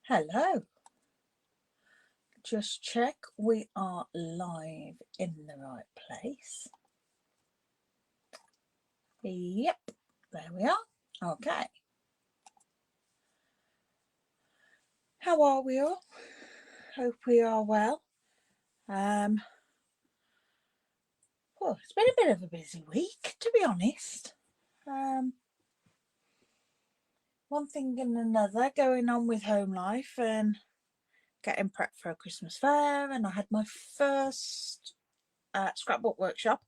Hello. Just check we are live in the right place. Yep, there we are. Okay. How are we all? Hope we are well. It's been a bit of a busy week, to be honest. One thing and another going on with home life and getting prepped for a Christmas fair, and I had my first scrapbook workshop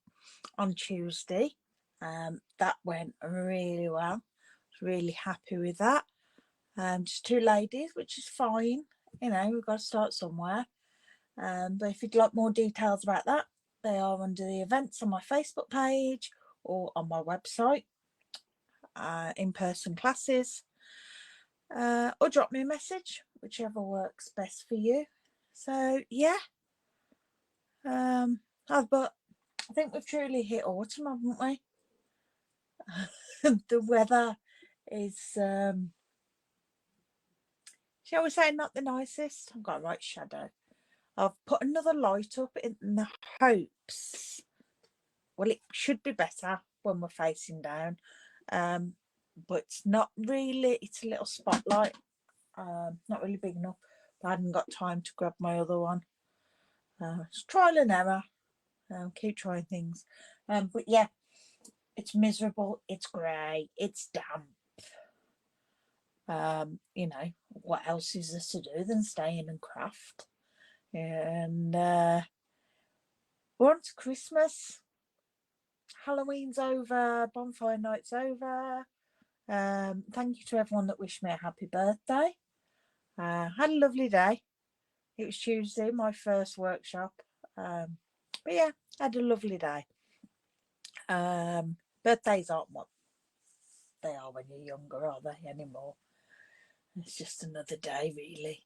on Tuesday. That went really well. I was really happy with that. Just two ladies, which is fine. We've got to start somewhere. But if you'd like more details about that, they are under the events on my Facebook page or on my website, in-person classes, or drop me a message, whichever works best for you. So yeah, but I think we've truly hit autumn, haven't we? The weather is, shall we say, not the nicest. I've got a right shadow. I've put another light up in the hopes, well, it should be better when we're facing down, but it's not really. It's a little spotlight, not really big enough. But I hadn't got time to grab my other one. It's trial and error. Keep trying things, but yeah, it's miserable. It's grey. It's damp. What else is there to do than stay in and craft? And we're on to Christmas. Halloween's over. Bonfire night's over. Thank you to everyone that wished me a happy birthday. Had a lovely day. It was Tuesday, my first workshop. But yeah, had a lovely day. Birthdays aren't what they are when you're younger, are they, anymore? It's just another day, really.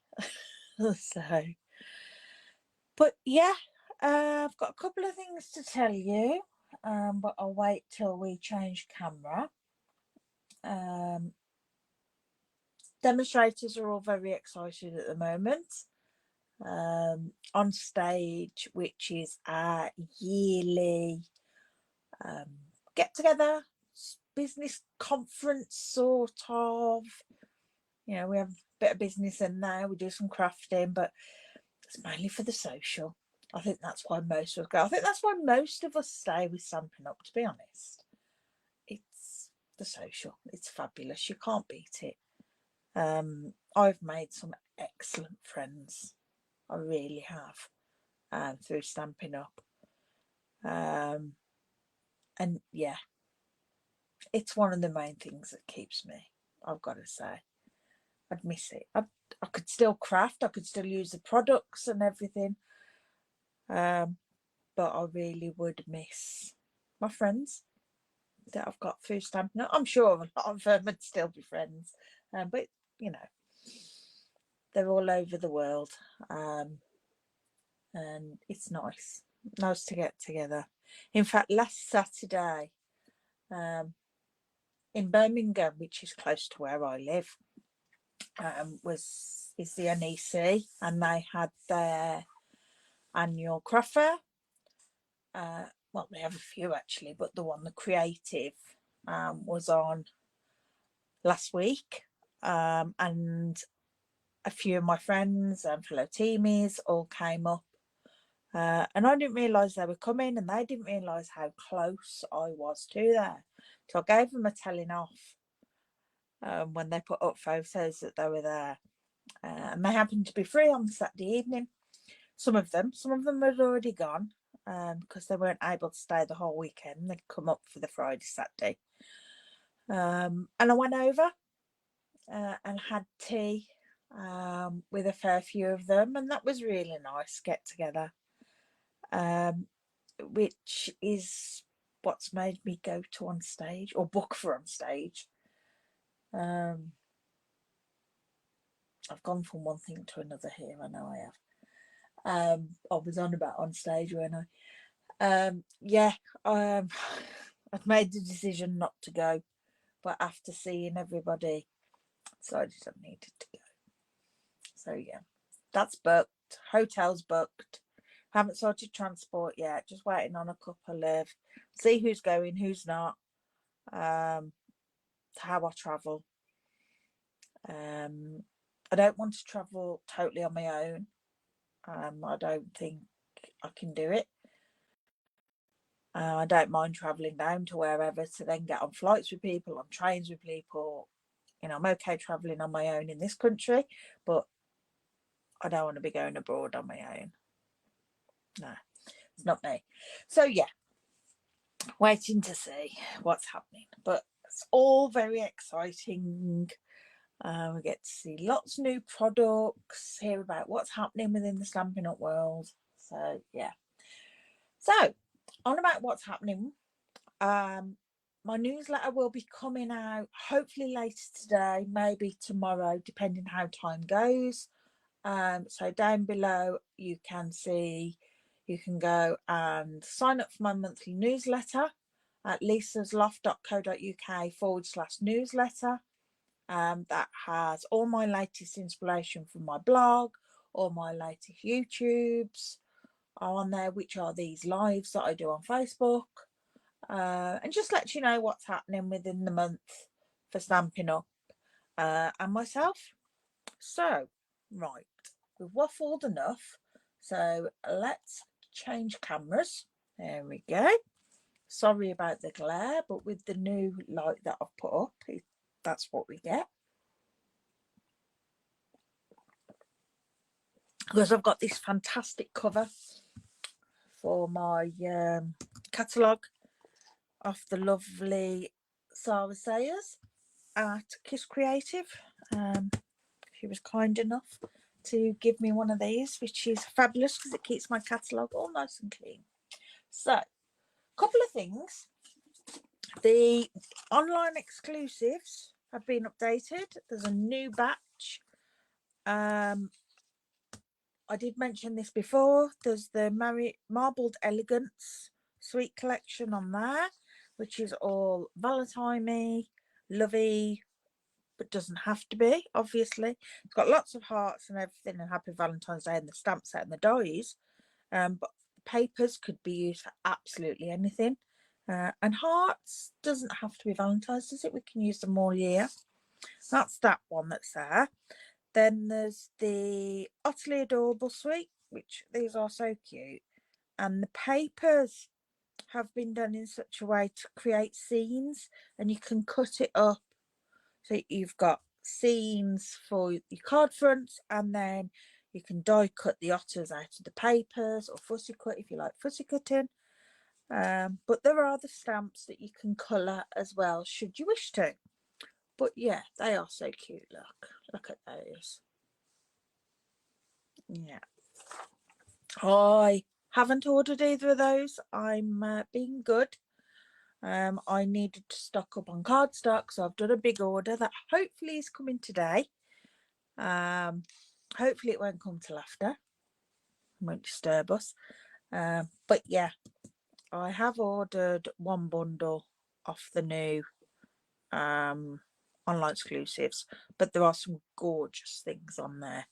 So, but yeah, I've got a couple of things to tell you, but I'll wait till we change camera. Demonstrators are all very excited at the moment. On stage, which is our yearly get together, business conference, sort of. We have a bit of business in there, we do some crafting, but it's mainly for the social. I think that's why most of us go. I think that's why most of us stay with Stampin' Up, to be honest. It's the social. It's fabulous. You can't beat it. I've made some excellent friends. I really have, through Stampin' Up. And yeah, it's one of the main things that keeps me, I've got to say. I'd miss it. I could still craft, I could still use the products and everything, but I really would miss my friends that I've got through Stampin' Up. I'm sure a lot of them would still be friends, but they're all over the world, and it's nice to get together. In fact, last Saturday, in Birmingham, which is close to where I live, is the NEC, and they had their annual craft fair. Well, they have a few actually, but the creative, was on last week, and a few of my friends and fellow teamies all came up, and I didn't realise they were coming, and they didn't realise how close I was to there. So I gave them a telling off, when they put up photos that they were there, and they happened to be free on Saturday evening. Some of them had already gone, because they weren't able to stay the whole weekend. They'd come up for the Friday, Saturday. And I went over, and had tea, with a fair few of them, and that was really nice, get together, which is what's made me go to on stage, or book for on stage. I've gone from one thing to another here, I know I have. I was on about on stage when I'd made the decision not to go, but after seeing everybody, decided I needed to go. So yeah, that's booked. Hotel's booked. Haven't sorted transport yet. Just waiting on a couple of see who's going, who's not. How I travel. I don't want to travel totally on my own. I don't think I can do it. I don't mind travelling down to wherever to then get on flights with people, on trains with people. You know, I'm okay travelling on my own in this country, but I don't want to be going abroad on my own. No, it's not me. So yeah, waiting to see what's happening. But it's all very exciting. We get to see lots of new products, hear about what's happening within the Stampin' Up world. So yeah. So on about what's happening. My newsletter will be coming out hopefully later today, maybe tomorrow, depending how time goes. So down below you can see, you can go and sign up for my monthly newsletter at lisasloft.co.uk/newsletter. That has all my latest inspiration from my blog, all my latest YouTubes are on there, which are these lives that I do on Facebook. And just let you know what's happening within the month for Stampin' Up and myself. So, right, we've waffled enough. So let's change cameras. There we go. Sorry about the glare, but with the new light that I've put up, that's what we get. Because I've got this fantastic cover for my catalogue off the lovely Sarah Sayers at Kiss Creative. She was kind enough to give me one of these, which is fabulous because it keeps my catalogue all nice and clean. So, a couple of things. The online exclusives have been updated. There's a new batch. I did mention this before. There's the Marbled Elegance Sweet Collection on there, which is all Valentine-y, lovey, but doesn't have to be, obviously. It's got lots of hearts and everything, and Happy Valentine's Day, and the stamp set and the dies. But papers could be used for absolutely anything. And hearts doesn't have to be Valentine's, does it? We can use them all year. That's that one that's there. Then there's the Utterly Adorable Suite, which these are so cute. And the papers have been done in such a way to create scenes, and you can cut it up. So you've got scenes for your card fronts, and then you can die cut the otters out of the papers, or fussy cut if you like fussy cutting. But there are other stamps that you can colour as well, should you wish to. But yeah, they are so cute. Look at those. Yeah. I haven't ordered either of those. I'm being good. I needed to stock up on cardstock, so I've done a big order that hopefully is coming today. Hopefully it won't come till after. It won't disturb us. But yeah, I have ordered one bundle off the new online exclusives, but there are some gorgeous things on there.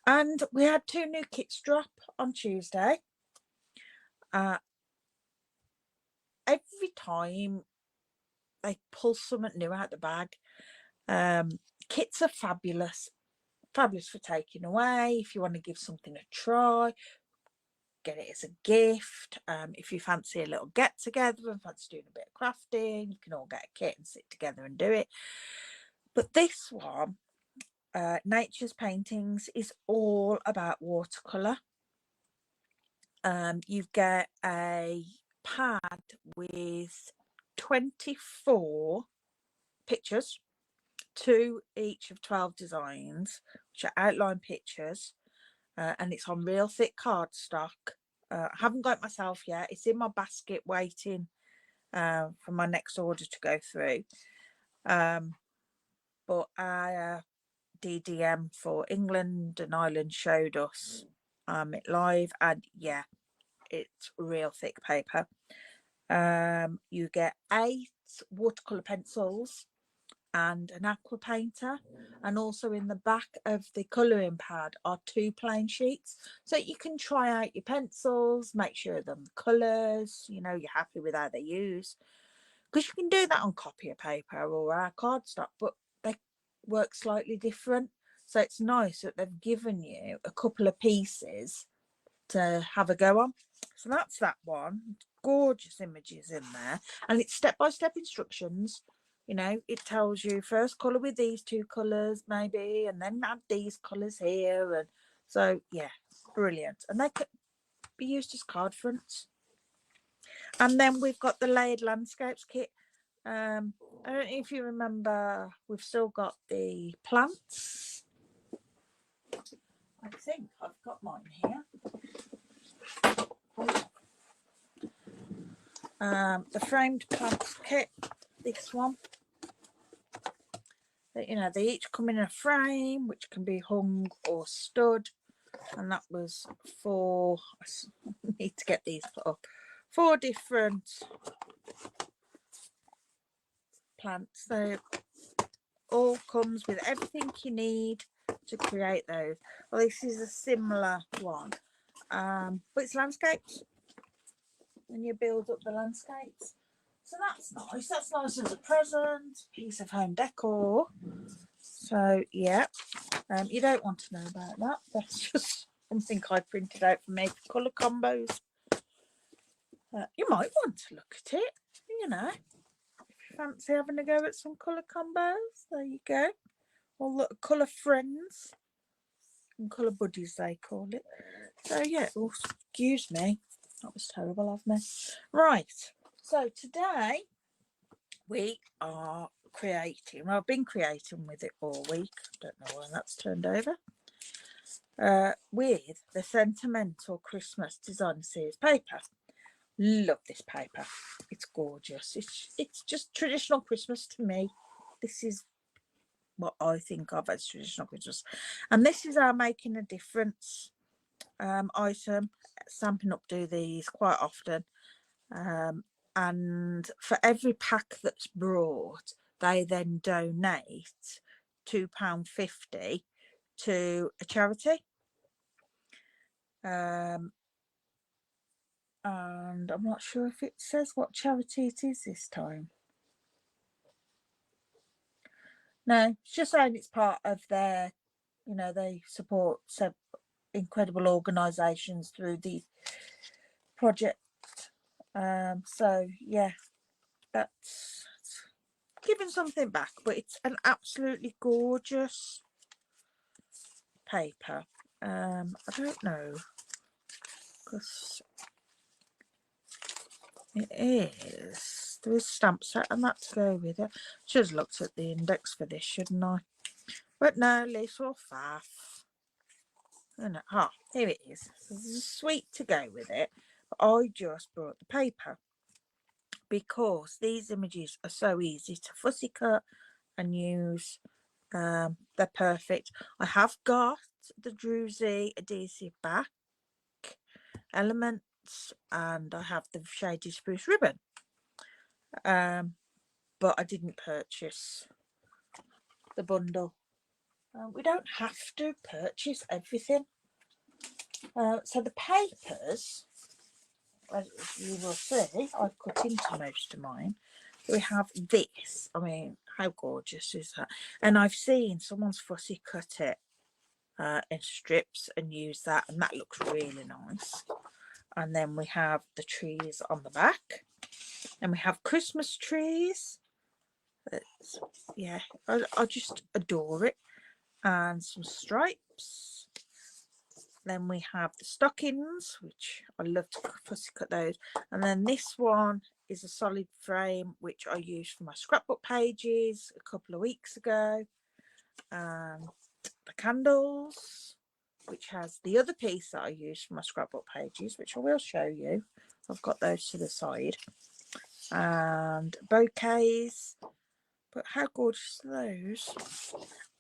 And we had 2 new kits drop on Tuesday. Every time they pull something new out the bag. Kits are fabulous for taking away. If you want to give something a try, get it as a gift. If you fancy a little get together and fancy doing a bit of crafting, you can all get a kit and sit together and do it. But this one, Nature's Paintings, is all about watercolour. You get a pad with 24 pictures, 2 each of 12 designs, which are outline pictures, and it's on real thick cardstock. I haven't got it myself yet. It's in my basket waiting for my next order to go through. But our DDM for England and Ireland showed us it live, and yeah, it's real thick paper. You get 8 watercolour pencils, and an aqua painter, and also in the back of the colouring pad are 2 plain sheets, so you can try out your pencils, make sure the colours, you know, you're happy with how they use, because you can do that on copy paper or our cardstock, but they work slightly different. So it's nice that they've given you a couple of pieces to have a go on. So that's that one. Gorgeous images in there, and it's step-by-step instructions. You know, it tells you first colour with these 2 colours maybe, and then add these colours here, and so yeah, brilliant. And they could be used as card fronts. And then we've got the layered landscapes kit. I don't know if you remember, we've still got the plants. I think I've got mine here. The framed plants kit, this one. You know, they each come in a frame which can be hung or stood, and that was for, I need to get these put up, 4 different plants. So all comes with everything you need to create those. Well, this is a similar one, but it's landscapes, and you build up the landscapes. So that's nice. That's nice as a present, piece of home decor. So yeah, you don't want to know about that. That's just something I printed out for me for colour combos. You might want to look at it, you know, if you fancy having a go at some colour combos. There you go. All the colour friends and colour buddies, they call it. So yeah, oh, excuse me, that was terrible of me. Right, so today we are creating, well, I've been creating with it all week, don't know why that's turned over, with the Sentimental Christmas Design Series paper. Love this paper, it's gorgeous. It's just traditional Christmas to me. This is what I think of as traditional Christmas, and this is our Making a Difference item. Stampin' Up do these quite often, and for every pack that's brought, they then donate £2.50 to a charity. And I'm not sure if it says what charity it is this time. No, it's just saying it's part of their, you know, they support some incredible organisations through the project. So yeah, that's giving something back, but it's an absolutely gorgeous paper. I don't know, because it is, there is stamp set and that to go with it. Should have looked at the index for this, shouldn't I? But no, little faff. Here it is. There's a sweet to go with it, but I just brought the paper because these images are so easy to fussy cut and use. They're perfect. I have got the Druzy adhesive back elements, and I have the shaded spruce ribbon, but I didn't purchase the bundle. We don't have to purchase everything. So the papers, as you will see, I've cut into most of mine. We have this. I mean, how gorgeous is that? And I've seen someone's fussy cut it in strips and use that, and that looks really nice. And then we have the trees on the back, and we have Christmas trees. Yeah, I just adore it. And some stripes. Then we have the stockings, which I love to fussy cut those. And then this one is a solid frame, which I used for my scrapbook pages a couple of weeks ago. The candles, which has the other piece that I used for my scrapbook pages, which I will show you. I've got those to the side. And bouquets, but how gorgeous are those?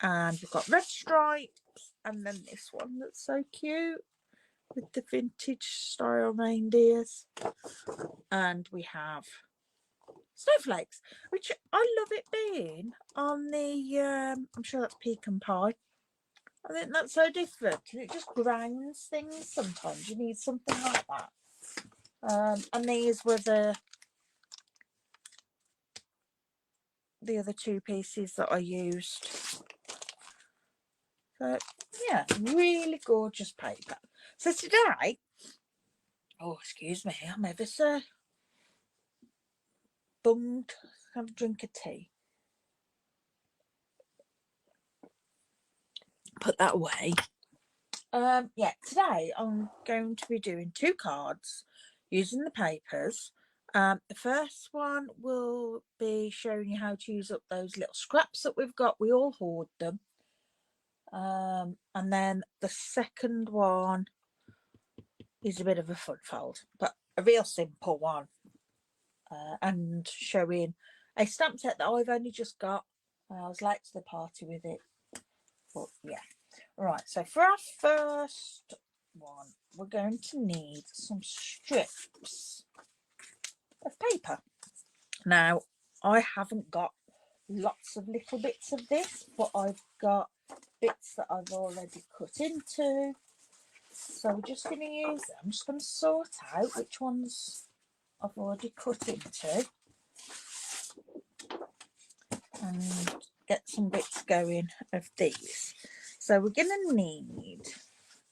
And we've got red stripes, and then this one that's so cute with the vintage style reindeers. And we have snowflakes, which I love it being on the, I'm sure that's pecan pie. I think that's so different. It just grinds things sometimes. You need something like that. And these were the other two pieces that I used. So yeah, really gorgeous paper. So today, oh excuse me, I'm ever so bummed. Have a drink of tea. Put that away. Yeah, today I'm going to be doing 2 cards using the papers. The first one will be showing you how to use up those little scraps that we've got. We all hoard them. And then the second one is a bit of a fun fold, but a real simple one. And showing a stamp set that I've only just got. I was late to the party with it, but yeah. Right, so for our first one, we're going to need some strips of paper. Now, I haven't got lots of little bits of this, but I've got bits that I've already cut into. So we're just going to use them. I'm just going to sort out which ones I've already cut into and get some bits going of these. So we're going to need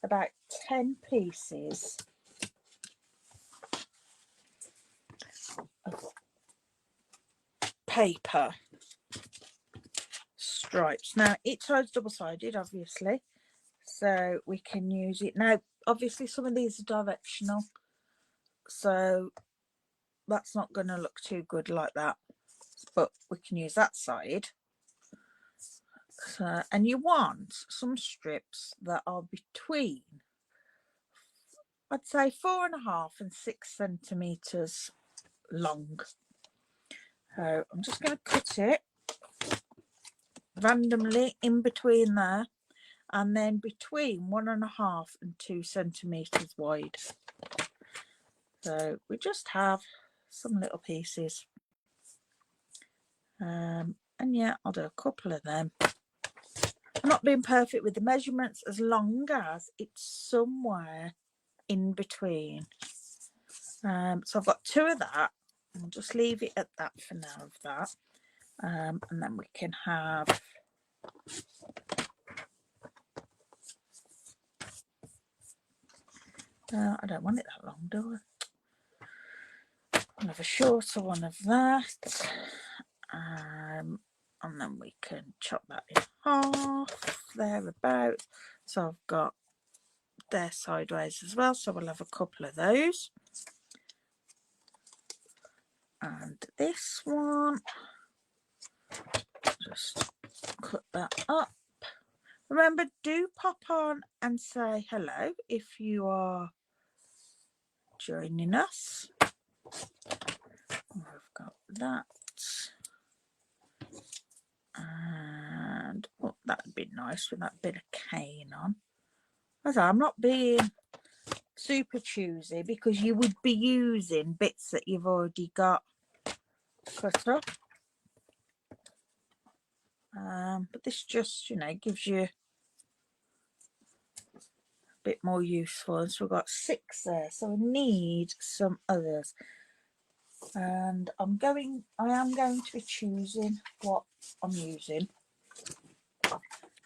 about 10 pieces of paper stripes. Now each side's double-sided, obviously, so we can use it. Now obviously some of these are directional, so that's not going to look too good like that, but we can use that side. So, and you want some strips that are between, I'd say 4.5 and 6 centimeters long. So I'm just going to cut it randomly in between there, and then between 1.5 and 2 centimeters wide. So we just have some little pieces, and yeah, I'll do a couple of them. I'm not being perfect with the measurements, as long as it's somewhere in between. So I've got 2 of that. I'll just leave it at that for now of that, and then we can have I don't want it that long, do I? I'll have a shorter one of that, and then we can chop that in half thereabouts. So I've got there sideways as well, so we'll have a couple of those. And this one, just cut that up. Remember, do pop on and say hello if you are joining us. I've got that, and oh, that would be nice with that bit of cane on. As I'm not being super choosy, because you would be using bits that you've already got cut up. But this just, you know, gives you a bit more useful. So we've got 6 there, so we need some others. And I am going to be choosing what I'm using,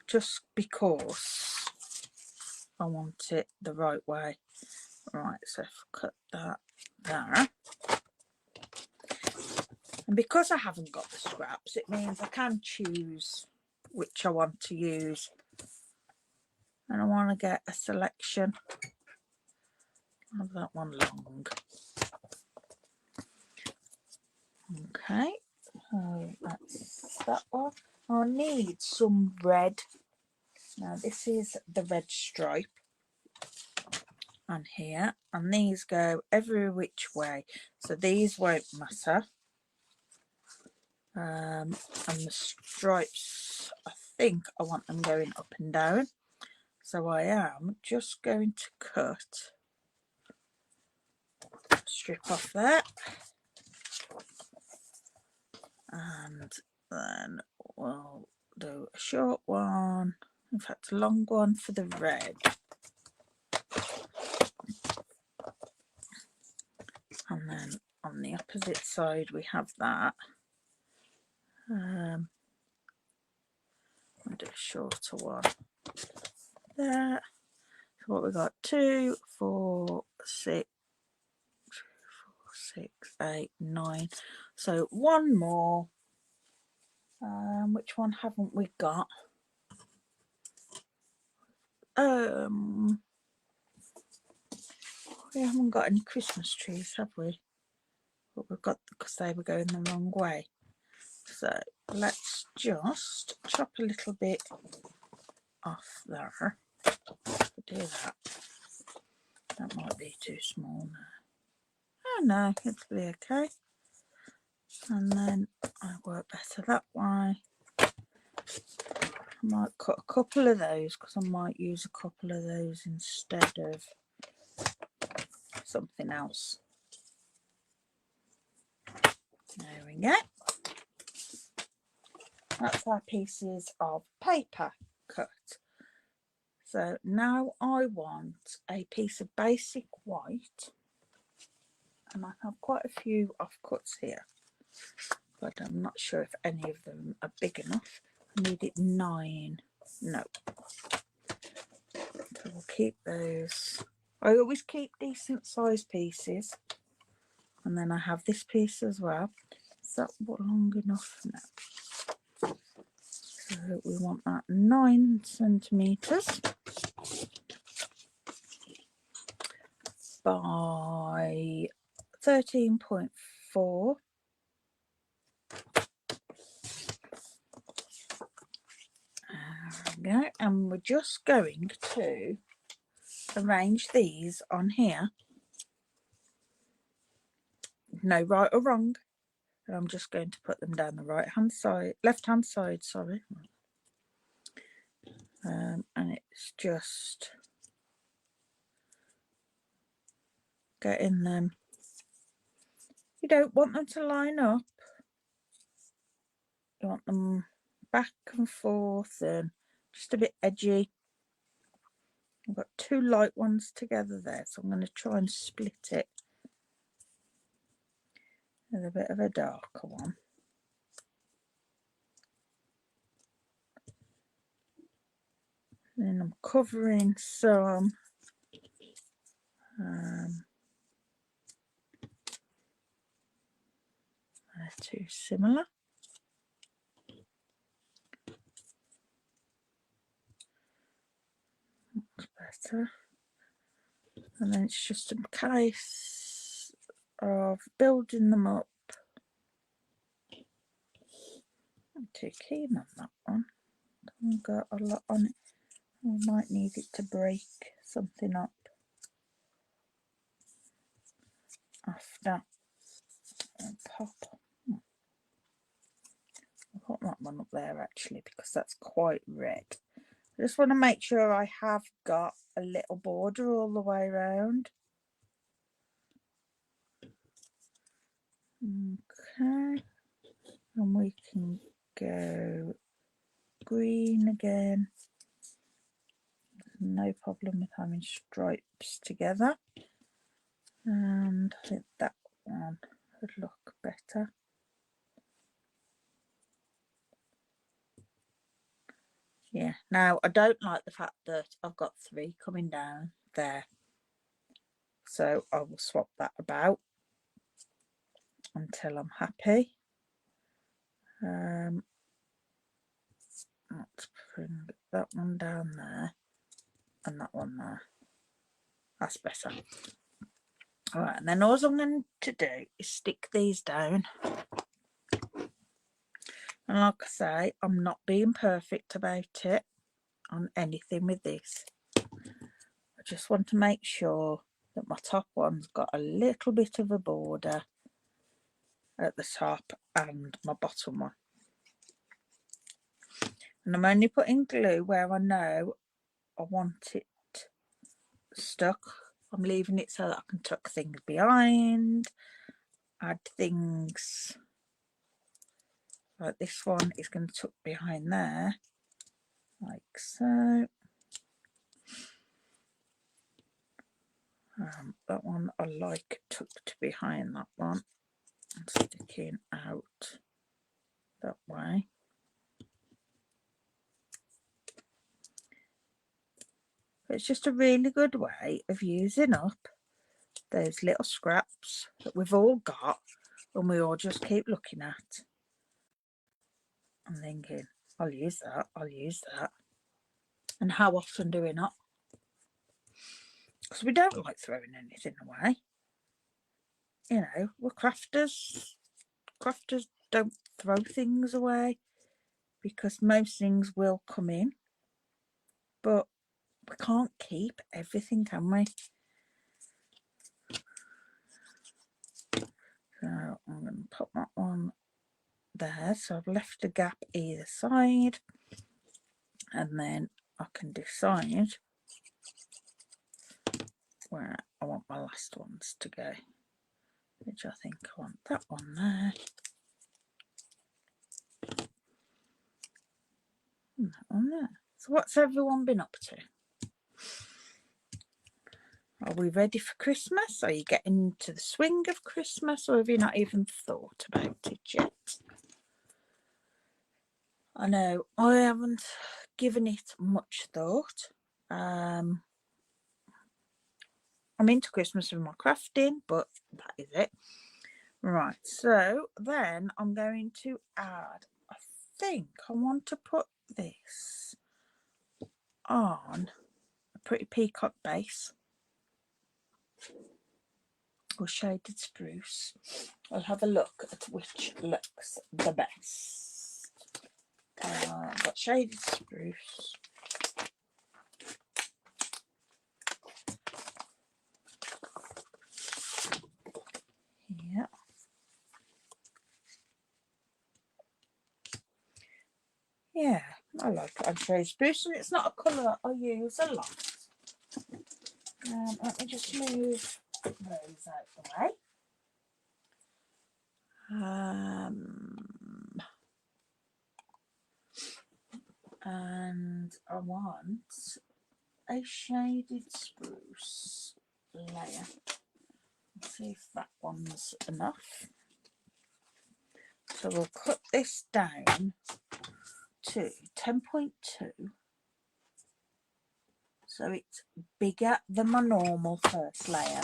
just because I want it the right way. Right, so if I cut that there, and because I haven't got the scraps, it means I can choose which I want to use, and I want to get a selection of that one long. Okay, so that's that one. I need some red. Now this is the red stripe on here, and these go every which way, so these won't matter. And the stripes, I think I want them going up and down, so I am just going to cut a strip off there. and then we'll do a short one, in fact a long one for the red, and then on the opposite side we have that. I'll do a shorter one there. So what we got, 2, 4, 6, 6, 8, 9. So one more. Which one haven't we got? We haven't got any Christmas trees, have we? But we've got, because they were going the wrong way. So let's just chop a little bit off there. Do that. That might be too small now. Oh no, it'll be okay. And then I work better that way. I might cut a couple of those because I might use a couple of those instead of something else. There we go. That's our pieces of paper cut. So now I want a piece of basic white, and I have quite a few offcuts here, but I'm not sure if any of them are big enough. I need it 9. No. So we'll keep those. I always keep decent sized pieces, and then I have this piece as well. Is that long enough? No. So we want that 9 centimeters by 13.4. There we go. And we're just going to arrange these on here. No right or wrong. And I'm just going to put them down the left hand side, sorry. And it's just getting them. You don't want them to line up. You want them back and forth and just a bit edgy. I've got 2 light ones together there, so I'm going to try and split it with a bit of a darker one. Then I'm covering some they're too similar. That's better. And then it's just a case of building them up. I'm too keen on that one. I've got a lot on it. I might need it to break something up after. And pop. I'll put that one up there actually because that's quite red. I just want to make sure I have got a little border all the way around. Okay, and we can go green again. No problem with having stripes together. And I think that one would look better. Yeah, now I don't like the fact that I've got 3 coming down there. So I will swap that about until I'm happy. Let's bring that one down there and that one there. That's better. All right, and then all I'm going to do is stick these down. And like I say, I'm not being perfect about it on anything with this. I just want to make sure that my top one's got a little bit of a border at the top and my bottom one. And I'm only putting glue where I know I want it stuck. I'm leaving it so that I can tuck things behind, add things Like this one is going to tuck behind there, like so. That one I like tucked behind that one and sticking out that way. It's just a really good way of using up those little scraps that we've all got and we all just keep looking at and thinking, I'll use that, I'll use that. And how often do we not? Because we don't like throwing anything away. You know, we're crafters. Crafters don't throw things away because most things will come in. But we can't keep everything, can we? So I'm going to put that one there. So I've left a gap either side. And then I can decide where I want my last ones to go. Which I think I want that one there. And that one there. So what's everyone been up to? Are we ready for Christmas? Are you getting into the swing of Christmas, or have you not even thought about it yet? I know I haven't given it much thought. I'm into Christmas with my crafting, but that is it. Right, so then I'm going to add, I think I want to put this on a pretty peacock base or shaded spruce. I'll have a look at which looks the best. I've got shaded spruce. Yeah. Yeah, I like shaded spruce, and it's not a colour I use a lot. Let me just move those out the way. And I want a shaded spruce layer. Let's see if that one's enough. So we'll cut this down to 10.2. So it's bigger than my normal first layer.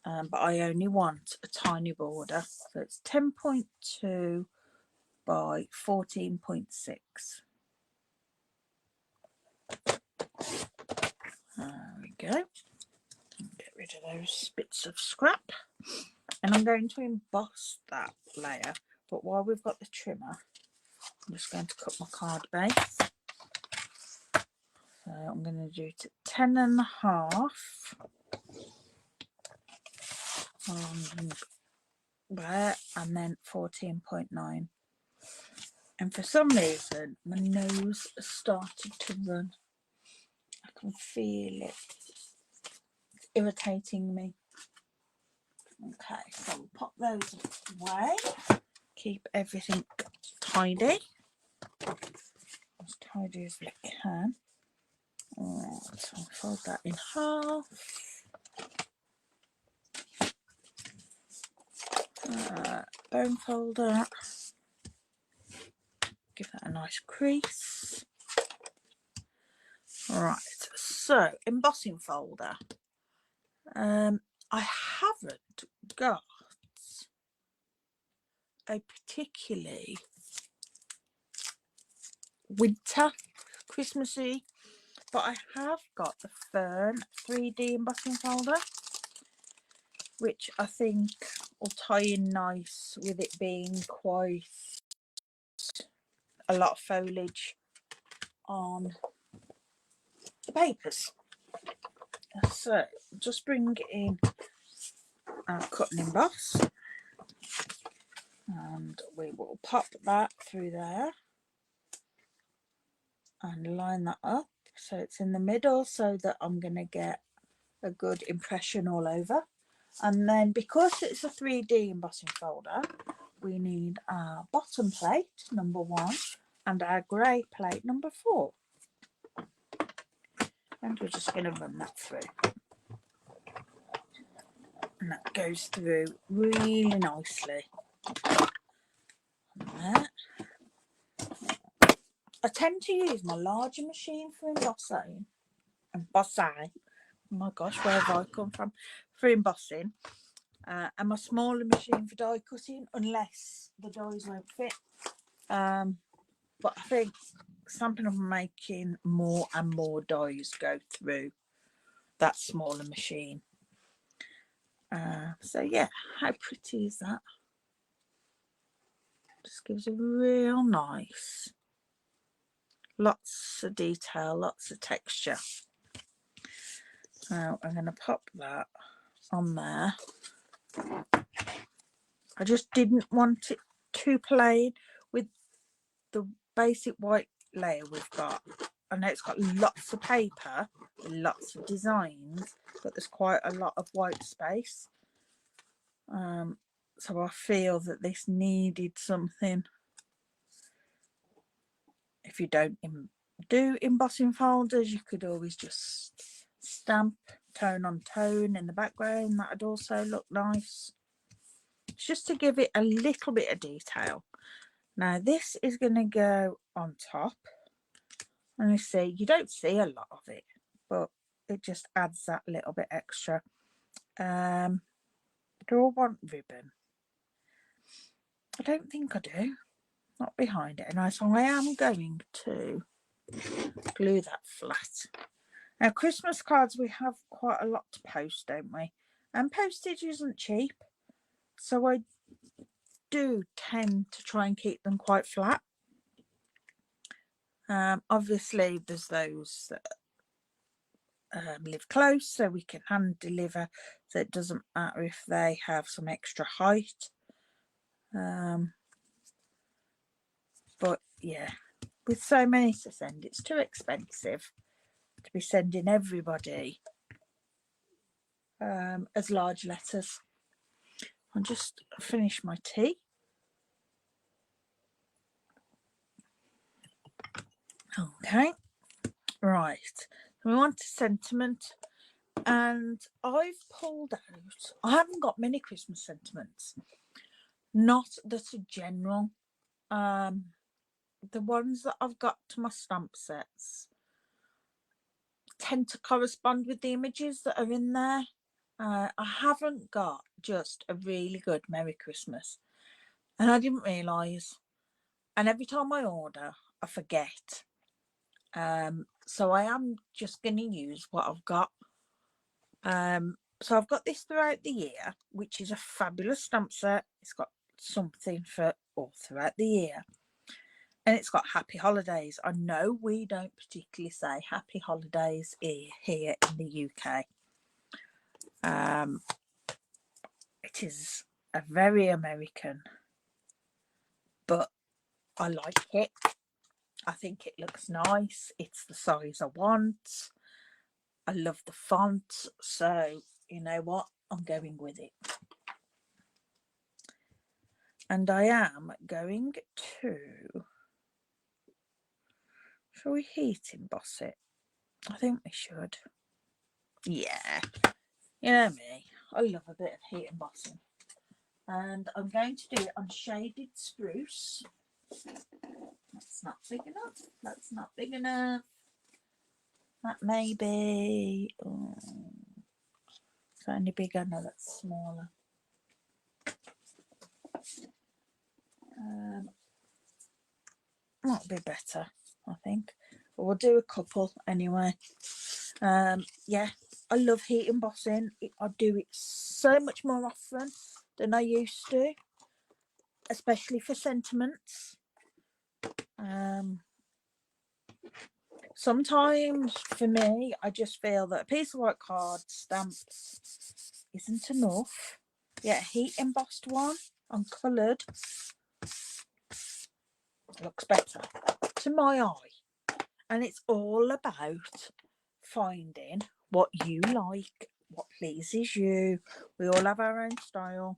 But I only want a tiny border. So it's 10.2 by 14.6. There we go. Get rid of those bits of scrap. And I'm going to emboss that layer. But while we've got the trimmer, I'm just going to cut my card base. So I'm going to do it at 10.5. There, and then 14.9. And for some reason my nose has started to run. I can feel it. It's irritating me. Okay, so we'll pop those away. Keep everything tidy. As tidy as we can. Alright, so I'll fold that in half. Bone folder. Give that a nice crease. Right, so embossing folder. I haven't got a particularly winter Christmassy, but I have got the Fern 3D embossing folder, which I think will tie in nice with it being quite a lot of foliage on the papers. So just bring in our cut and emboss, and we will pop that through there and line that up so it's in the middle, so that I'm going to get a good impression all over. And then because it's a 3D embossing folder, we need our bottom plate, number 1, and our grey plate, number 4. And we're just going to run that through. And that goes through really nicely. There. I tend to use my larger machine for embossing. Oh my gosh, where have I come from? For embossing. And my smaller machine for die cutting, unless the dies won't fit. But I think Stampin' Up! Making more and more dies go through that smaller machine. So yeah, how pretty is that? Just gives a real nice, lots of detail, lots of texture. Now I'm going to pop that on there. I just didn't want it too plain with the basic white layer we've got. I know it's got lots of paper, lots of designs, but there's quite a lot of white space. So I feel that this needed something. If you don't do embossing folders, you could always just stamp tone on tone in the background. That would also look nice. It's just to give it a little bit of detail. Now this is going to go on top. And you see, you don't see a lot of it, but it just adds that little bit extra. Do I want ribbon? I don't think I do. Not behind it. And so I am going to glue that flat. Now, Christmas cards, we have quite a lot to post, don't we? And postage isn't cheap. So I do tend to try and keep them quite flat. Obviously, there's those that live close, so we can hand deliver, so it doesn't matter if they have some extra height. But yeah, with so many to send, it's too expensive to be sending everybody as large letters. I'll just finish my tea. Okay, right. We want a sentiment, and I've pulled out. I haven't got many Christmas sentiments. Not that are general. The ones that I've got to my stamp sets tend to correspond with the images that are in there. I haven't got just a really good Merry Christmas, and I didn't realise. And every time I order, I forget. So I am just going to use what I've got. So I've got this throughout the year, which is a fabulous stamp set. It's got something for all throughout the year. And it's got Happy Holidays. I know we don't particularly say Happy Holidays here in the UK. It is a very American, but I like it. I think it looks nice. It's the size I want. I love the font. So, you know what? I'm going with it. And I am going to... Shall we heat emboss it? I think we should. Yeah. You know me. I love a bit of heat embossing. And I'm going to do it on shaded spruce. That's not big enough. That's not big enough. That may be... Oh, it's only bigger. No, that's smaller. That'll be better, I think. But we'll do a couple anyway. Yeah, I love heat embossing. I do it so much more often than I used to, especially for sentiments. Sometimes for me, I just feel that a piece of white card stamped isn't enough. Yeah, a heat embossed one on coloured looks better to my eye. And it's all about finding what you like, what pleases you. We all have our own style.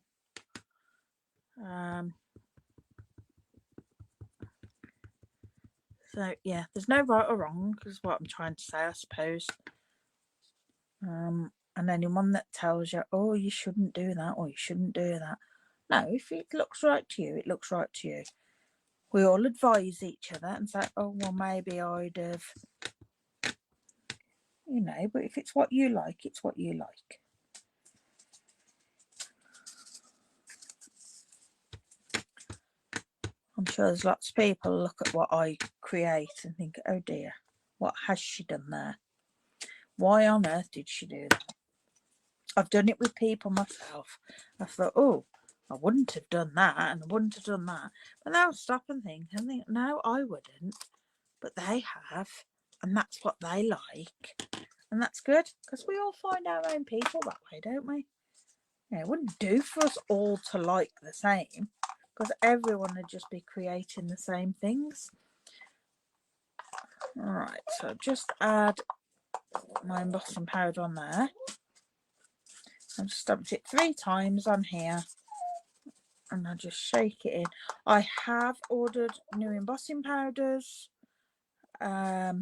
So yeah, there's no right or wrong, is what I'm trying to say, I suppose. And anyone that tells you, oh, you shouldn't do that or you shouldn't do that. No, if it looks right to you, it looks right to you. We all advise each other and say, oh, well, maybe I'd have, you know, but if it's what you like, it's what you like. I'm sure there's lots of people look at what I create and think, oh dear, what has she done there? Why on earth did she do that? I've done it with people myself. I thought, oh, I wouldn't have done that and I wouldn't have done that. But now I stop and think, no, I wouldn't. But they have. And that's what they like. And that's good because we all find our own people that way, don't we? Yeah, it wouldn't do for us all to like the same because everyone would just be creating the same things. All right, so just add my embossing powder on there. I've just dumped it 3 times on here and I just shake it in. I have ordered new embossing powders. They're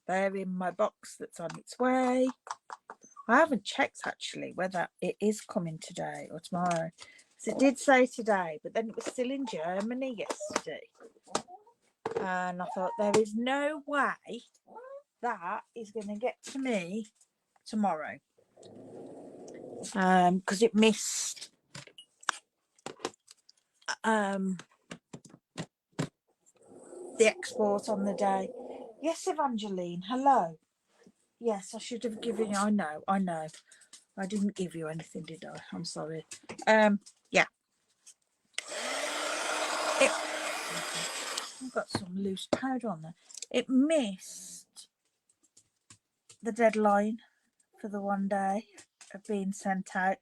in my box that's on its way. I haven't checked actually whether it is coming today or tomorrow. So it did say today, but then it was still in Germany yesterday. And I thought there is no way that is going to get to me tomorrow. Because it missed the export on the day. Yes, Evangeline, hello. Yes, I should have given you. I know. I didn't give you anything, did I? I'm sorry. Yeah. I've got some loose powder on there. It missed the deadline for the one day of being sent out.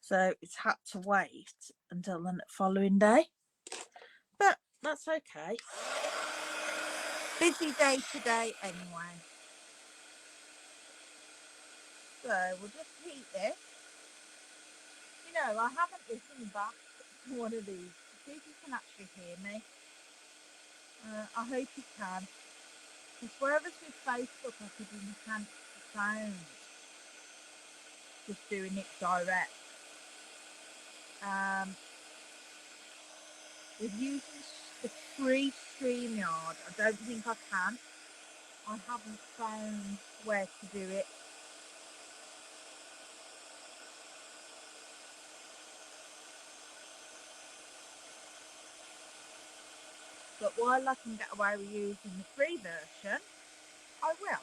So it's had to wait until the following day. But that's okay. Busy day today anyway. So we'll just heat this. You know, I haven't listened back to one of these to see if you can actually hear me. I hope you can. Because wherever's with Facebook, I could enhance the sound. Just doing it direct. With using the free StreamYard, I don't think I can. I haven't found where to do it. But while I can get away with using the free version, I will.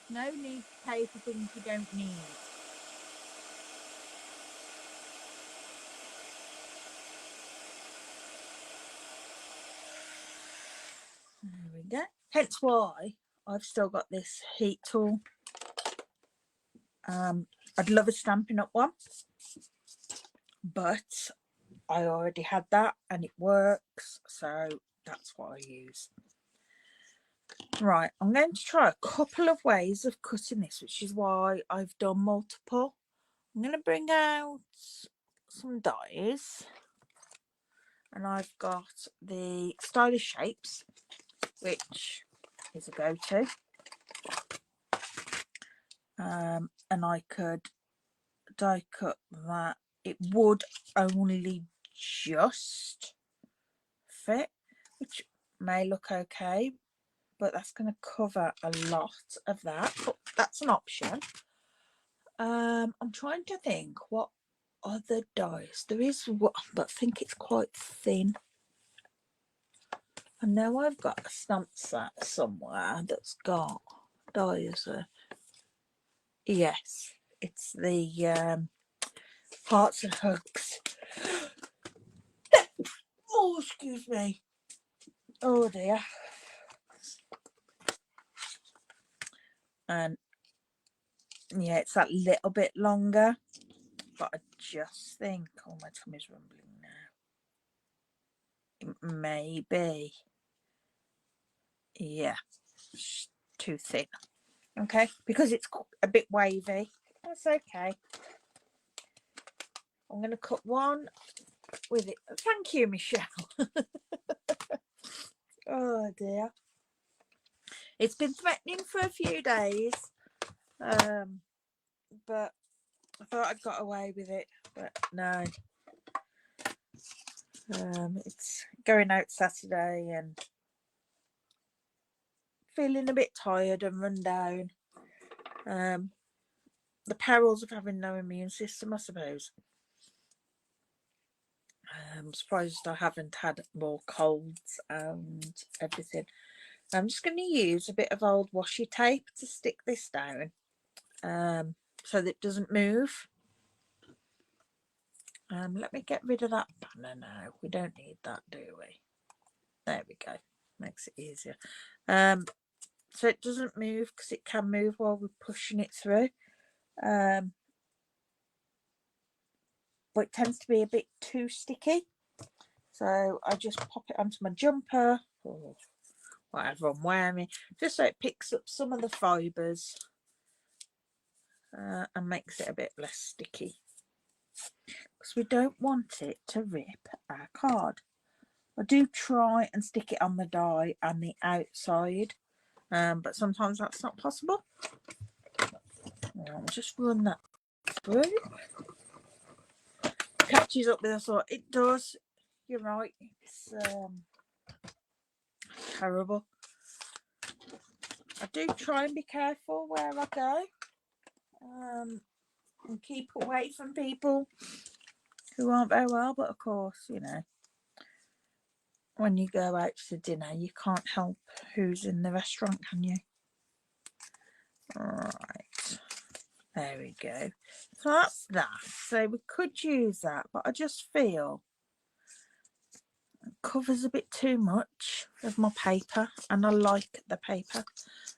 No need to pay for things you don't need. There we go. Hence why I've still got this heat tool. I'd love a Stampin' Up one, but I already had that and it works, so that's what I use. Right, I'm going to try a couple of ways of cutting this, which is why I've done multiple. I'm going to bring out some dies, and I've got the Stylish Shapes, which is a go-to. And I could die cut that. It would only just fit, which may look okay, but that's going to cover a lot of that, but that's an option. I'm trying to think what other dies there is, but I think it's quite thin. I know I've got a stamp set somewhere that's got dies. Yes, it's the Hearts and Hooks. Oh, excuse me. Oh dear. And yeah, it's that little bit longer, but I just think, oh, my tummy's rumbling now. It may be, yeah, too thin. Okay, because it's a bit wavy. That's okay. I'm going to cut one with it. Thank you, Michelle. Oh dear. It's been threatening for a few days, but I thought I'd got away with it, but no. It's going out Saturday and feeling a bit tired and run down. The perils of having no immune system, I suppose. I'm surprised I haven't had more colds and everything. I'm just going to use a bit of old washi tape to stick this down, so that it doesn't move. Let me get rid of that banner now. We don't need that, do we? There we go. Makes it easier. So it doesn't move, because it can move while we're pushing it through. But it tends to be a bit too sticky. So I just pop it onto my jumper or whatever I'm wearing, just so it picks up some of the fibres and makes it a bit less sticky. Because we don't want it to rip our card. I do try and stick it on the die and the outside, but sometimes that's not possible. I'll just run that through. Catches up with us all. It does. You're right. It's terrible. I do try and be careful where I go, and keep away from people who aren't very well. But of course, you know, when you go out to dinner, you can't help who's in the restaurant, can you? Right, there we go. So that's that. So we could use that, but I just feel it covers a bit too much of my paper, and I like the paper,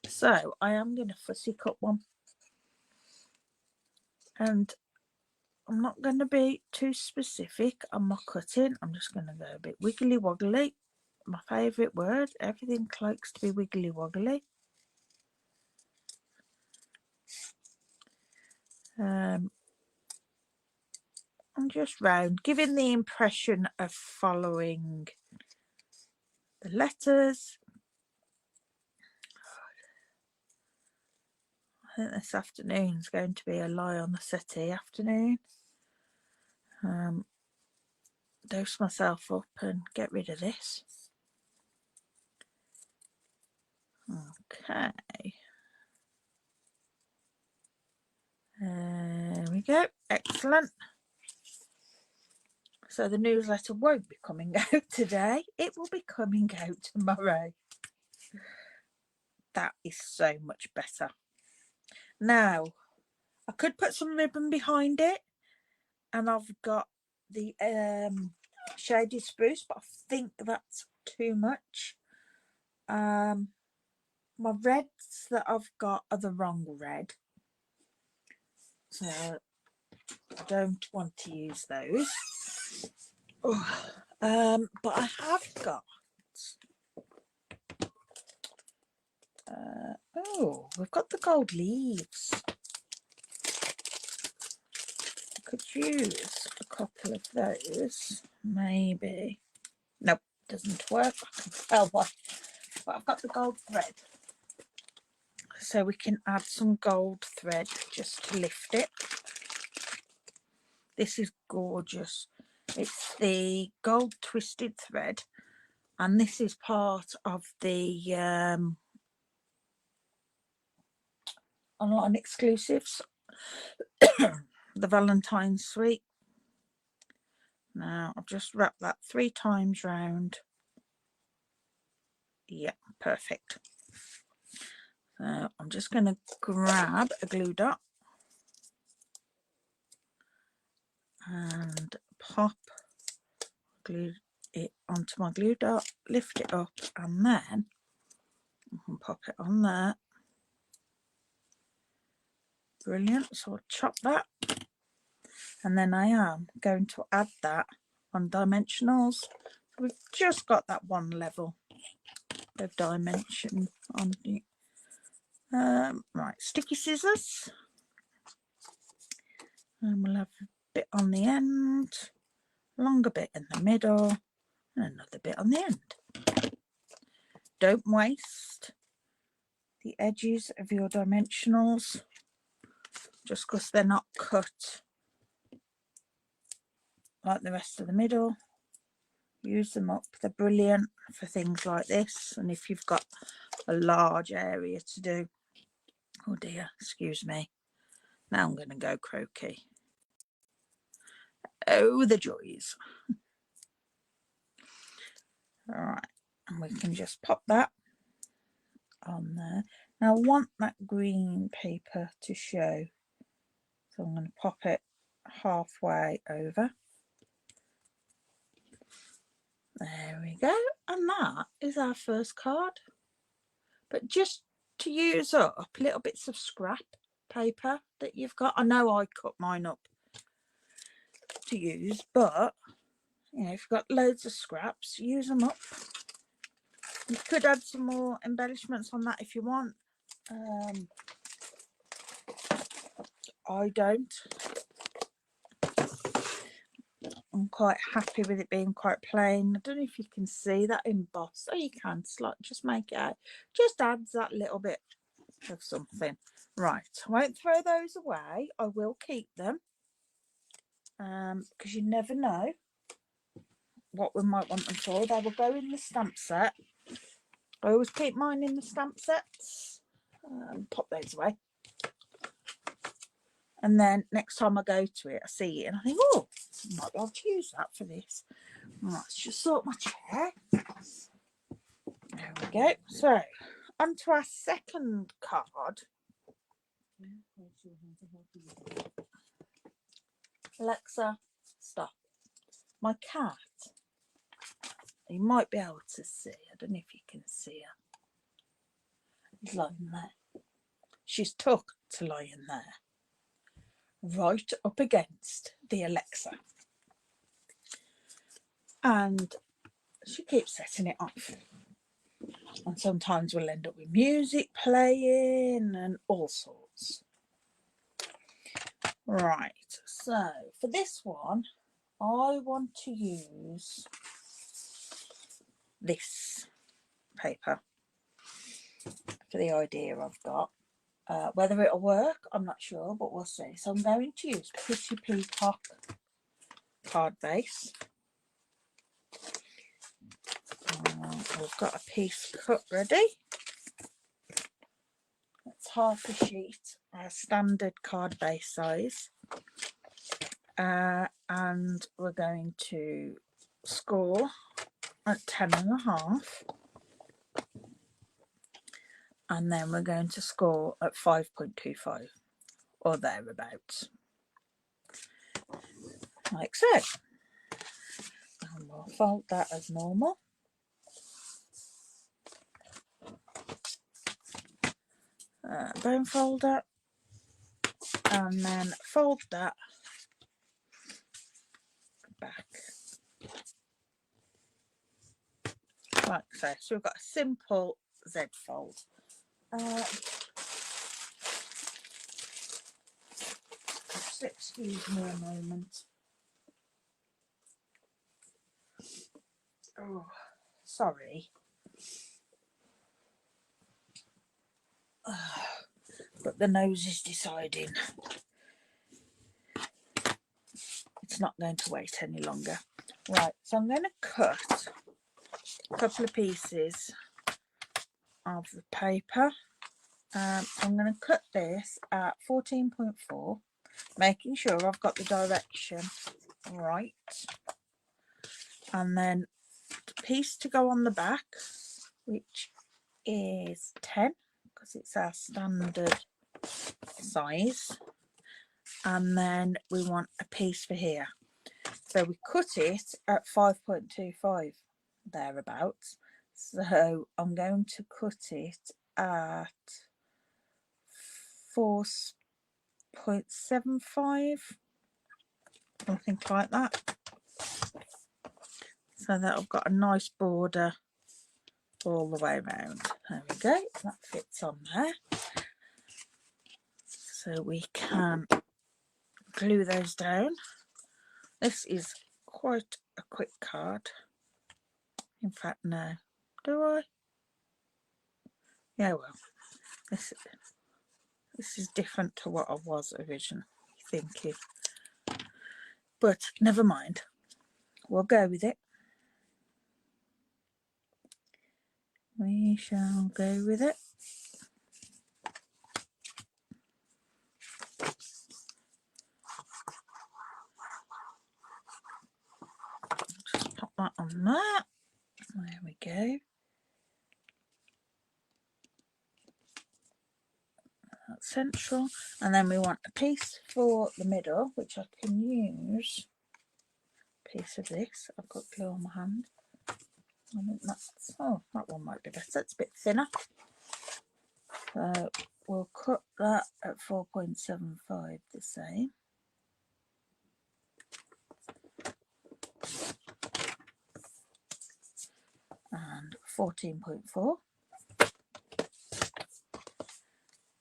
so I am going to fussy cut one. And I'm not going to be too specific on my cutting. I'm just going to go a bit wiggly woggly. My favourite word. Everything likes to be wiggly woggly. I'm just round, giving the impression of following the letters. I think this afternoon's going to be a lie on the settee afternoon. Dose myself up and get rid of this. Okay. There we go. Excellent. So the newsletter won't be coming out today. It will be coming out tomorrow. That is so much better. Now, I could put some ribbon behind it, and I've got the shaded spruce, but I think that's too much. My reds that I've got are the wrong red, so I don't want to use those. But I have got we've got the gold leaves. I could use a couple of those, maybe. Nope, doesn't work. I can tell why. But I've got the gold thread, so we can add some gold thread just to lift it. This is gorgeous. It's the gold twisted thread, and this is part of the online exclusives, the Valentine's suite. Now I've just wrapped that 3 times round. Yeah, perfect. So I'm just going to grab a glue dot and pop glue it onto my glue dot, lift it up, and then I can pop it on there. Brilliant. So I'll chop that, and then I am going to add that on dimensionals. So we've just got that one level of dimension on the right, sticky scissors. And we'll have a bit on the end, longer bit in the middle, and another bit on the end. Don't waste the edges of your dimensionals just because they're not cut like the rest of the middle. Use them up. They're brilliant for things like this, and if you've got a large area to do. Oh dear, excuse me. Now I'm going to go croaky. Oh, the joys. All right, and we can just pop that on there. Now I want that green paper to show, so I'm going to pop it halfway over. There we go, and that is our first card. But just to use up little bits of scrap paper that you've got. I know I cut mine up to use, but you know, if you've got loads of scraps, use them up. You could add some more embellishments on that if you want. I don't. I'm quite happy with it being quite plain. I don't know if you can see that embossed. Oh, you can. Just make it out. Just adds that little bit of something. Right. I won't throw those away. I will keep them. Because you never know what we might want them for. They will go in the stamp set. I always keep mine in the stamp sets. Pop those away. And then next time I go to it, I see it and I think, oh, I might be able to use that for this. Right, let's just sort my chair. There we go. So, on to our second card. Alexa, stop. My cat, you might be able to see, I don't know if you can see her. She's lying there. She's tucked to lying there, right up against the Alexa. And she keeps setting it off. And sometimes we'll end up with music playing and all sorts. Right, so for this one, I want to use this paper for the idea I've got. Whether it'll work, I'm not sure, but we'll see. So I'm going to use Pretty Peacock card base. We've got a piece cut ready. It's half a sheet, our standard card base size. And we're going to score at 10.5. And then we're going to score at 5.25 or thereabouts, like so. And we'll fold that as normal. Bone folder, and then fold that back like so. So we've got a simple Z fold. Just excuse me a moment. Oh, sorry. But the nose is deciding it's not going to wait any longer. Right, so I'm going to cut a couple of pieces of the paper. I'm going to cut this at 14.4, making sure I've got the direction right. And then the piece to go on the back, which is 10, because it's our standard size. And then we want a piece for here. So we cut it at 5.25, thereabouts. So I'm going to cut it at 4.75, something like that. So that I've got a nice border all the way around. There we go, that fits on there. So we can glue those down. This is quite a quick card. In fact, no. Do I? Yeah, well, this is different to what I was originally thinking. But never mind. We'll go with it. We shall go with it. Just pop that on there. There we go. That's central. And then we want a piece for the middle, which I can use. A piece of this. I've got glue on my hand. I think that's, oh, that one might be better. It's a bit thinner. So we'll cut that at 4.75 the same. And 14.4.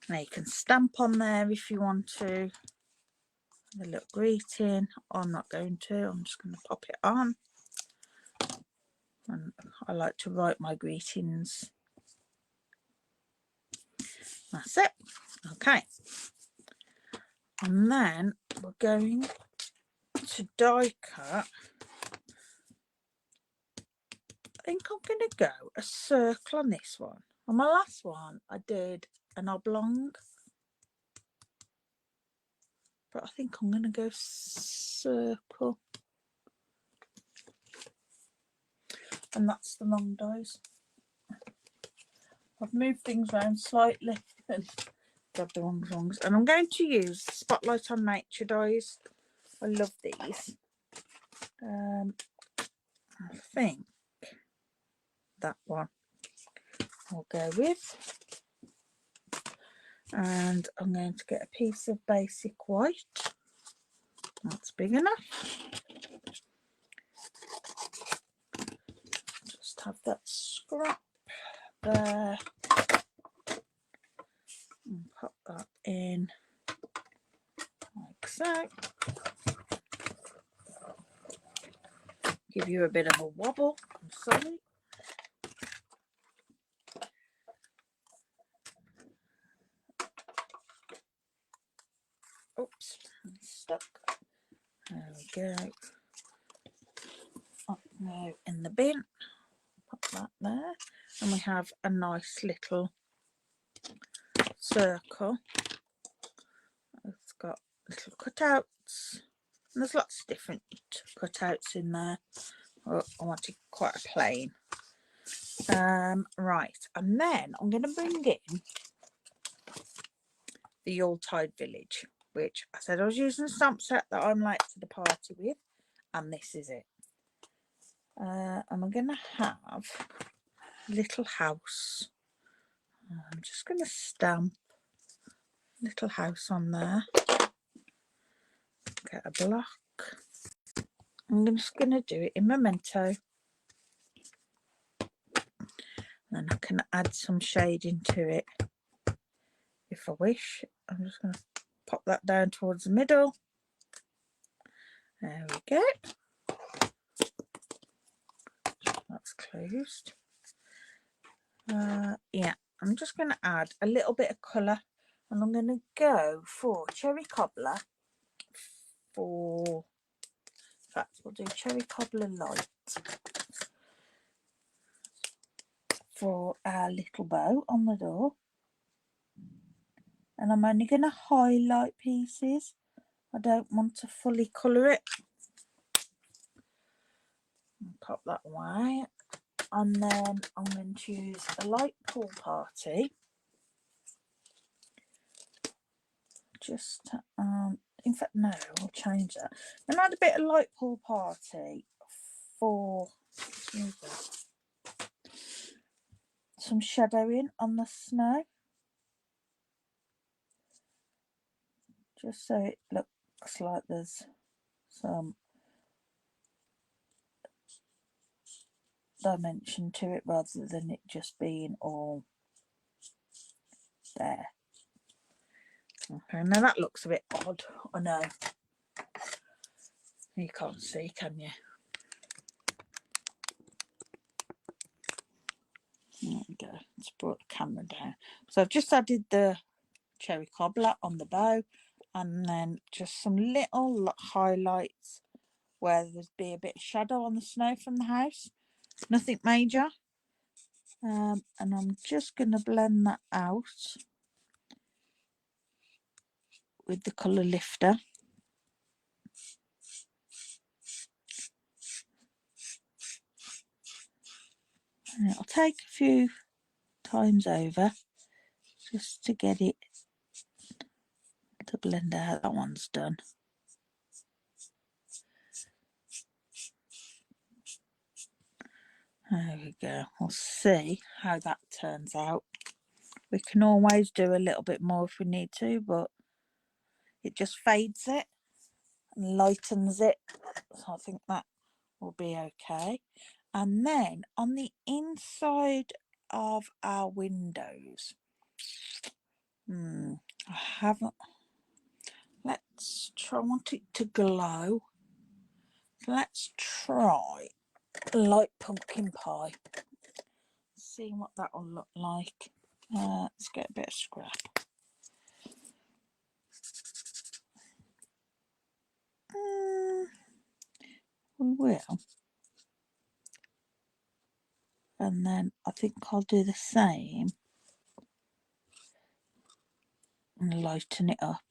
Now you can stamp on there if you want to. A little greeting. I'm not going to. I'm just going to pop it on. And I like to write my greetings. That's it. Okay. And then we're going to die cut. I think I'm going to go a circle on this one. On my last one, I did an oblong. But I think I'm going to go circle. And that's the long dies. I've moved things around slightly and grabbed the wrong ones. And I'm going to use Spotlight on Nature dies. I love these. I think that one I'll go with. And I'm going to get a piece of basic white. That's big enough. Just have that scrap there. And pop that in like so. Give you a bit of a wobble. I'm sorry. Oops, I'm stuck. There we go. Up now in the bin. Pop that there. And we have a nice little circle. It's got little cutouts. And there's lots of different cutouts in there. Oh, I wanted quite a plain. Right, and then I'm going to bring in the Yuletide Village, which I said I was using a stamp set that I'm late to the party with, and this is it. And I'm going to have a little house. I'm just going to stamp a little house on there. Get a block. I'm just going to do it in Memento. And then I can add some shading to it if I wish. I'm just going to pop that down towards the middle. There we go. That's closed. Yeah, I'm just going to add a little bit of colour, and I'm going to go for Cherry Cobbler. In fact, we'll do Cherry Cobbler Light for our little bow on the door. And I'm only going to highlight pieces. I don't want to fully colour it. Pop that away. And then I'm going to use a light pool party. Just, in fact, no, I'll change that. And add a bit of light pool party for some shadowing on the snow. Just so it looks like there's some dimension to it rather than it just being all there. Okay, now that looks a bit odd, I know, You can't see, can you? There we go. Let's brought the camera down. So I've just added the cherry cobbler on the bow, and then just some little highlights where there's be a bit of shadow on the snow from the house. Nothing major. And I'm just going to blend that out with the colour lifter. And it'll take a few times over just to get it to blend out. That one's done. There we go. We'll see how that turns out. We can always do a little bit more if we need to, but it just fades it and lightens it. So I think that will be okay. And then on the inside of our windows, I haven't. Let's try. I want it to glow. So let's try light pumpkin pie. See what that will look like. Let's get a bit of scrap. We will. And then I think I'll do the same and lighten it up.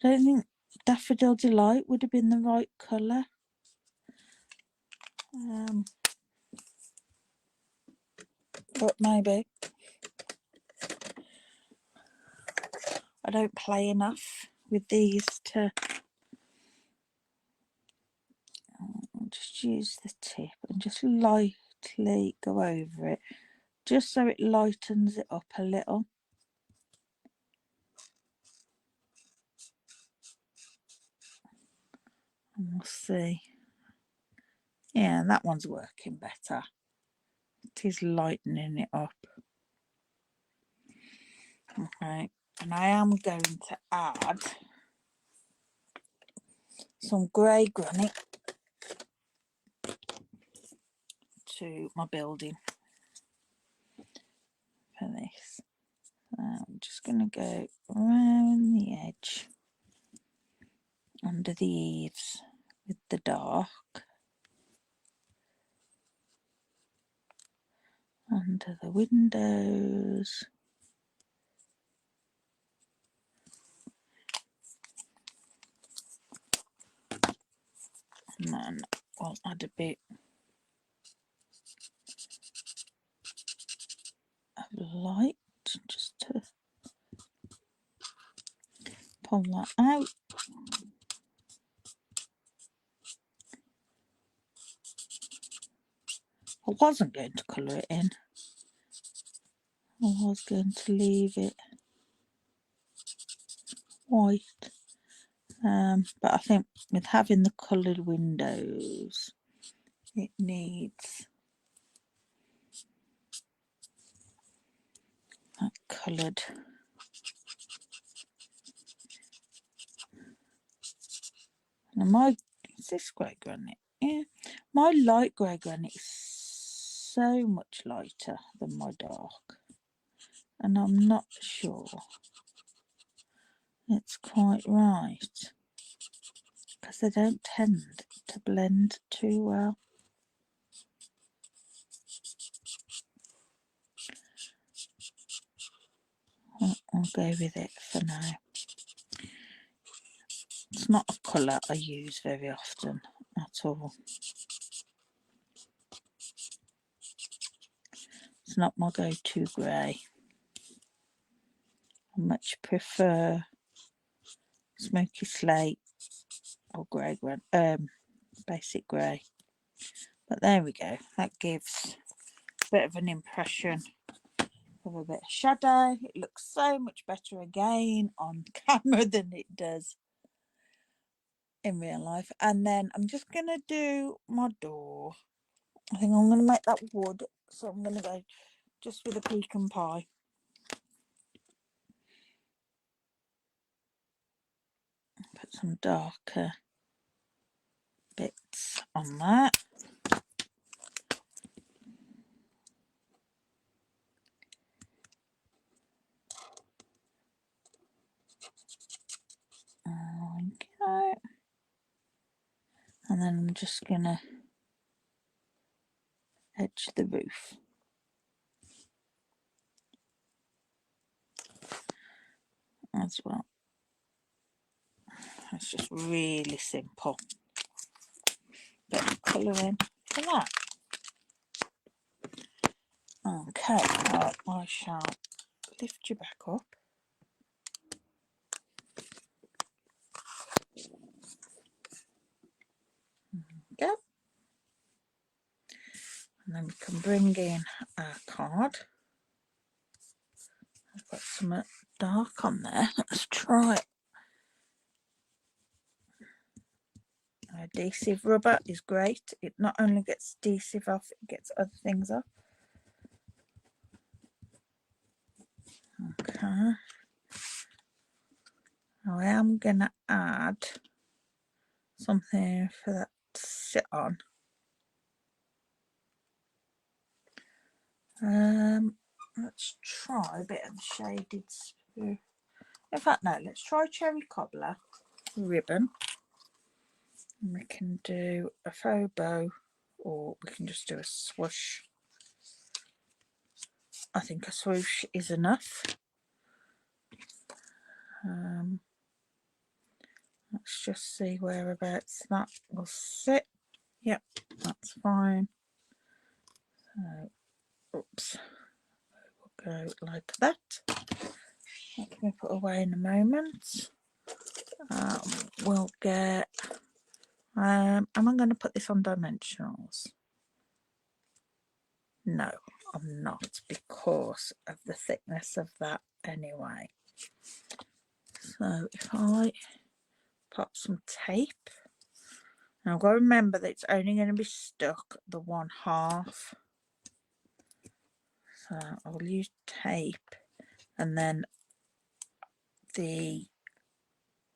I don't think Daffodil Delight would have been the right colour. But maybe. I don't play enough with these to just use the tip and just lightly go over it, just so it lightens it up a little. And we'll see. Yeah, that one's working better. It is lightening it up. Okay, and I am going to add some grey granite to my building for this. I'm just going to go around the edge, under the eaves with the dark, under the windows. And then I'll add a bit of light just to pull that out. I wasn't going to colour it in. I was going to leave it white. But I think with having the coloured windows, it needs that coloured. Now is this grey granite? Yeah, my light grey granite is so much lighter than my dark, and I'm not sure it's quite right because they don't tend to blend too well. I'll go with it for now. It's not a colour I use very often at all. It's not my go-to grey. I much prefer smoky slate or grey, basic grey. But there we go. That gives a bit of an impression of a bit of shadow. It looks so much better again on camera than it does in real life. And then I'm just going to do my door. I think I'm going to make that wood. So I'm going to go just with a pecan pie. Put some darker on there. Okay. And then I'm just going to edge the roof. As well. It's just really simple. Bit of colouring for that. Okay, well, I shall lift you back up. Go. And then we can bring in our card. I've got some dark on there. Let's try it. Adhesive rubber is great. It not only gets adhesive off, it gets other things off. Okay. Now I am going to add something for that to sit on. Let's try a bit of shaded sprue. In fact, no, let's try cherry cobbler ribbon. And we can do a faux bow, or we can just do a swoosh. I think a swoosh is enough. Let's just see whereabouts that will sit. Yep, that's fine. So, oops, we'll go like that. That can be put away in a moment. We'll get. Am I going to put this on dimensionals? No, I'm not, because of the thickness of that anyway. So if I pop some tape, now I've got to remember that it's only going to be stuck the 1/2. So I'll use tape, and then the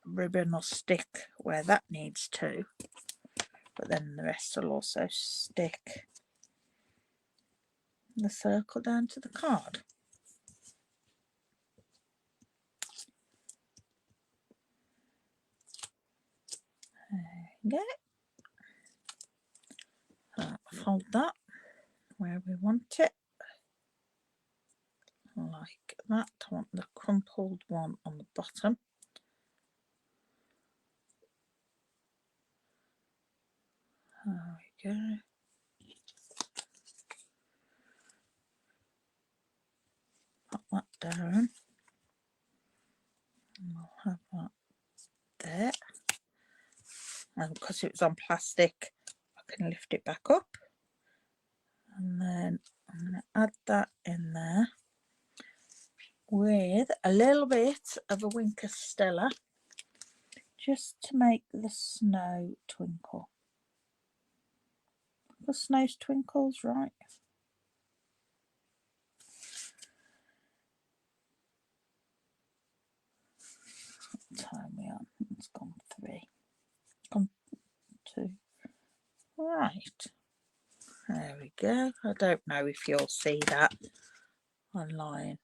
ribbon will stick where that needs to, but then the rest will also stick the circle down to the card. There you go. Fold that where we want it, like that. I want the crumpled one on the bottom. There we go. Pop that down. And we'll have that there. And because it was on plastic, I can lift it back up. And then I'm going to add that in there with a little bit of a Wink of Stella, just to make the snow twinkle. The snow's twinkles, right? What time are we on? It's gone 3. Gone 2. Right. There we go. I don't know if you'll see that online.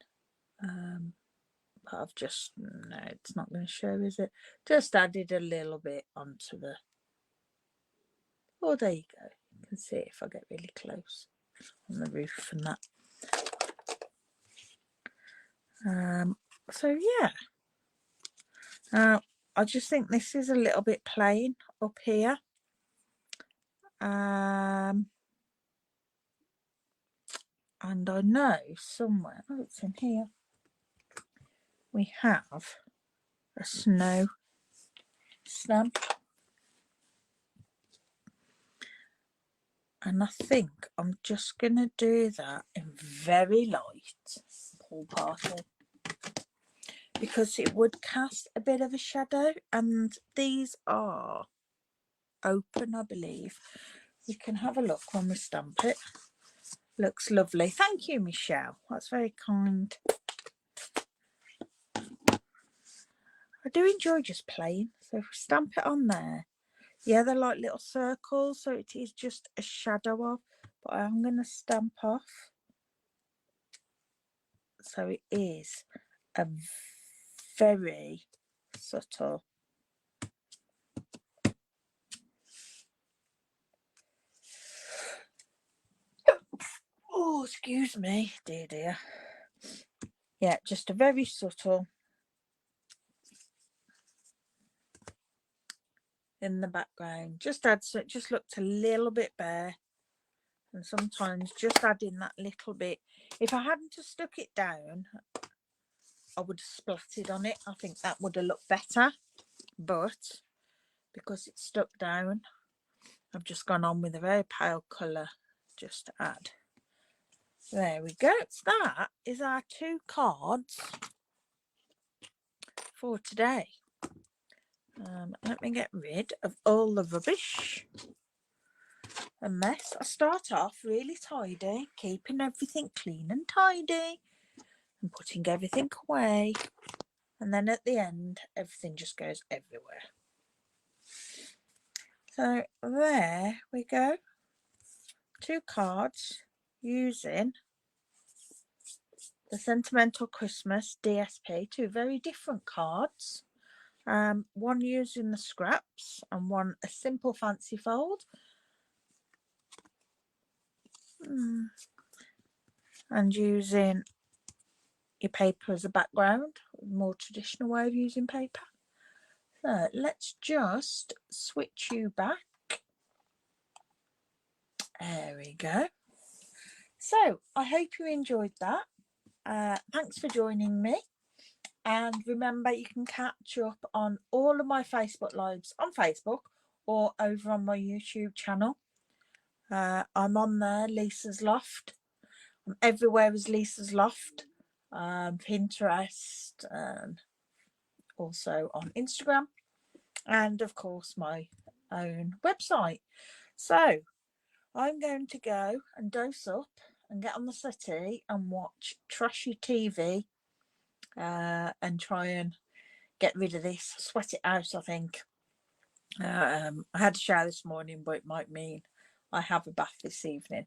But I've just, no, it's not going to show, is it? Just added a little bit onto the, oh, there you go. You can see it if I get really close on the roof and that. So yeah, I just think this is a little bit plain up here. And I know somewhere, oh, it's in here, we have a snow stamp. And I think I'm just going to do that in very light Pool Party, because it would cast a bit of a shadow, and these are open, I believe. We can have a look when we stamp it. Looks lovely. Thank you, Michelle. That's very kind. I do enjoy just playing. So if we stamp it on there, Yeah, they're like little circles, so it is just a shadow of, but I'm going to stamp off. So it is a very subtle. Oh, excuse me, dear. Yeah, just a very subtle in the background. Just adds, so it just looked a little bit bare. And sometimes just adding that little bit. If I hadn't have stuck it down, I would have splatted on it. I think that would have looked better. But because it's stuck down, I've just gone on with a very pale colour just to add. There we go. So that is our 2 cards for today. Let me get rid of all the rubbish and mess. I start off really tidy, keeping everything clean and tidy and putting everything away. And then at the end, everything just goes everywhere. So there we go. 2 cards using the Sentimental Christmas DSP. 2 very different cards. One using the scraps and one a simple fancy fold. And using your paper as a background, more traditional way of using paper. So let's just switch you back. There we go. So I hope you enjoyed that. Thanks for joining me. And remember, you can catch up on all of my Facebook Lives on Facebook or over on my YouTube channel. I'm on there, Lisa's Loft. I'm everywhere as Lisa's Loft. Pinterest, and also on Instagram. And of course, my own website. So I'm going to go and dose up and get on the settee and watch trashy TV and try and get rid of this, sweat it out, I think. I had a shower this morning, but it might mean I have a bath this evening.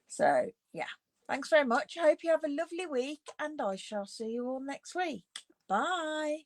So yeah, thanks very much. I hope you have a lovely week and I shall see you all next week. Bye.